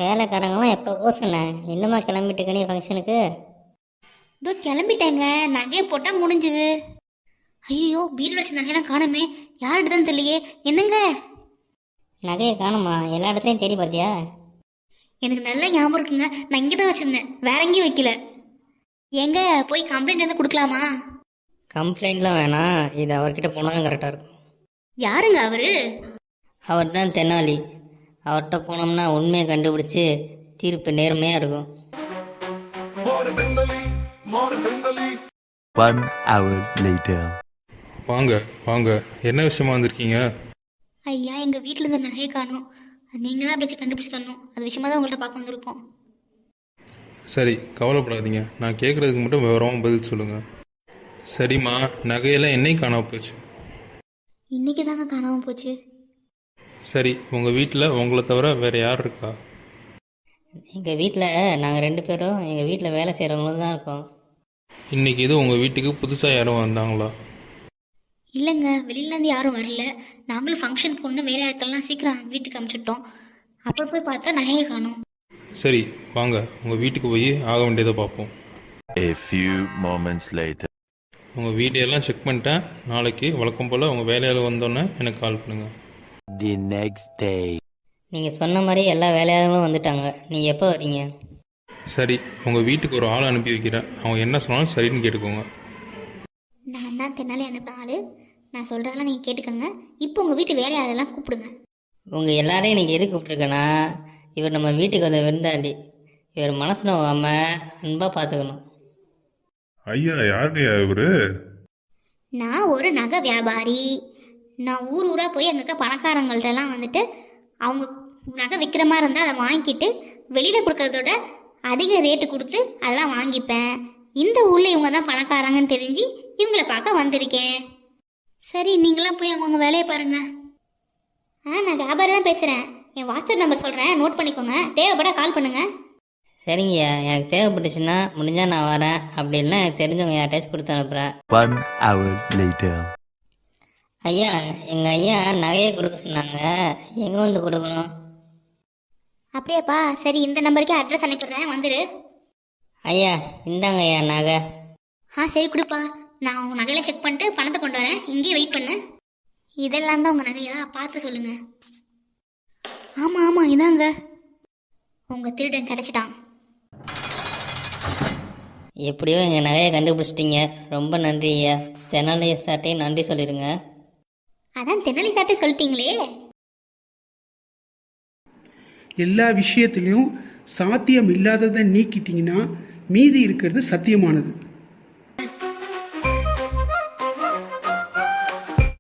வேலைக்காரங்களாம் எப்போ சொன்னேன், இன்னுமா கிளம்பிட்டுக்க நீ ஃபங்க்ஷனுக்கு? இதோ கிளம்பிட்டேங்க, நகையை போட்டால் முடிஞ்சுது. ஐயோ, பீரில் வச்ச நகையெல்லாம் காணுமே, யார்கிட்ட தான் தெரியலையே. என்னங்க? நகையை காணுமா? எல்லா இடத்துலையும் தேடி பார்த்தியா? எனக்கு நல்ல ஞாபகம் இருக்குங்க, நான் இங்கே தான் வச்சுருந்தேன், வேற எங்கேயும் வைக்கல. எங்க போய் கம்ப்ளைண்ட் வந்து கொடுக்கலாமா? கம்ப்ளைண்ட்லாம் வேணாம், இது அவர்கிட்ட போனால் தான் கரெக்டாக இருக்கும். யாருங்க அவரு? அவர் தான் தெனாலி. அவர்கிட்ட போனோம்னா உண்மையை கண்டுபிடிச்சி தீர்ப்பு நேர்மையாக இருக்கும். 1 hour later. வாங்க வாங்க, என்ன விஷயமா வந்திருக்கீங்க? ஐயா, எங்கள் வீட்டில் இருந்த நகையை காணும், நீங்கள் தான் எப்படி கண்டுபிடிச்சி தரணும், அது விஷயமா தான் உங்கள்கிட்ட பார்க்க வந்திருக்கோம். சரி, கவலைப்படாதீங்க, நான் கேட்குறதுக்கு மட்டும் விவரமாக பதில் சொல்லுங்கள். சரிம்மா, நகையெல்லாம் என்னைக்கு காணாம போச்சு? இன்னைக்கு தாங்க காணாமல் போச்சு. சரி, உங்கள் வீட்டில் உங்களை தவிர வேறு யார் இருக்கா? எங்கள் வீட்டில் நாங்கள் 2 பேரும் எங்கள் வீட்டில் வேலை செய்கிறவங்களும் தான் இருக்கோம். இன்றைக்கி இது உங்கள் வீட்டுக்கு புதுசாக யாரும் வந்தாங்களா? இல்லைங்க, வெளியிலேருந்து யாரும் வரல. நாங்களும் ஃபங்க்ஷன் போகணுன்னு வேலையாட்கள்லாம் சீக்கிரம் வீட்டுக்கு அனுப்பிச்சிட்டோம். அப்புறம் போய் பார்த்தா நகையை காணோம். சரி வாங்க, உங்கள் வீட்டுக்கு போய் ஆக வேண்டியதை பார்ப்போம். A few moments later. உங்கள் வீடியோலாம் செக் பண்ணிட்டேன். நாளைக்கு வழக்கம் போல் உங்கள் வேலையால் வந்தோன்னே எனக்கு கால் பண்ணுங்கள். The next day. நீங்கள் சொன்ன மாதிரி எல்லா வேலையாளர்களும் வந்துட்டாங்க. நீங்கள் எப்போ வரீங்க? சரி, உங்கள் வீட்டுக்கு ஒரு ஆள் அனுப்பி வைக்கிறேன். அவங்க என்ன சொன்னாலும் சரின்னு கேட்டுக்கோங்க. நான் தான் தென்னாலே அனுப்பின ஆள், நான் சொல்கிறதெல்லாம் நீங்கள் கேட்டுக்கோங்க. இப்போ உங்கள் வீட்டு வேலையாளெல்லாம் கூப்பிடுங்க. உங்கள் எல்லாரையும் நீங்கள் எது கூப்பிட்ருக்கேன்னா, இவர் நம்ம வீட்டுக்கு வந்த விருந்தாளி. இவர் மனசில் போகாமல் அன்பாக பார்த்துக்கணும். ஐயா, யாருங்கய்யா இவரு? நான் ஒரு நகை வியாபாரி. நான் ஊர் ஊராக போய் அங்கே இருக்க பணக்காரங்கள்ட்டெல்லாம் வந்துட்டு அவங்க நகை விற்கிற மாதிரி இருந்தால் அதை வாங்கிட்டு வெளியில் கொடுக்கறதோட அதிக ரேட்டு கொடுத்து அதெல்லாம் வாங்கிப்பேன். இந்த ஊரில் இவங்க தான் பணக்காரங்கன்னு தெரிஞ்சு இவங்கள பார்க்க வந்திருக்கேன். சரி, நீங்களாம் போய் அவங்கவுங்க வேலையை பாருங்கள். நான் வியாபாரி தான் பேசுகிறேன். என் வாட்ஸ்அப் நம்பர் சொல்கிறேன், நோட் பண்ணிக்கோங்க. தேவைப்பட கால் பண்ணுங்கள். சரிங்கய்யா, எனக்கு தேவைப்பட்டுச்சுன்னா முடிஞ்சால் நான் வரேன். அப்படி இல்லைன்னா எனக்கு தெரிஞ்சவங்க யார்ட்டாச்சும் கொடுத்து அனுப்புகிறேன். 1 hour later. ஐயா, எங்கள் ஐயா நகையை கொடுக்க சொன்னாங்க. எங்கே வந்து கொடுக்கணும்? அப்படியாப்பா, சரி, இந்த நம்பருக்கே அட்ரஸ் அனுப்பிடுறேன், வந்துடு. ஐயா, இந்தாங்க ஐயா நகை. சரி கொடுப்பா. நான் உங்கள் நகையில செக் பண்ணிட்டு பணத்தை கொண்டு வரேன், இங்கேயே வெயிட் பண்ணு. இதெல்லாம் தான் உங்கள் நகையா? பார்த்து சொல்லுங்கள். ஆமாம் ஆமாம், இதாங்க. உங்கள் திருடன் கிடச்சிட்டான். எப்படியோ எங்கள் நகையை கண்டுபிடிச்சிட்டிங்க, ரொம்ப நன்றி ஐயா. தெனாலி சார்ட்டையும் நன்றி சொல்லிடுங்க. அதான் தென்னாலி சார்ட்டே சொல்லிட்டீங்களே. எல்லா விஷயத்திலையும் சாத்தியம் இல்லாததை நீக்கிட்டீங்கன்னா மீதி இருக்கிறது சத்தியமானது.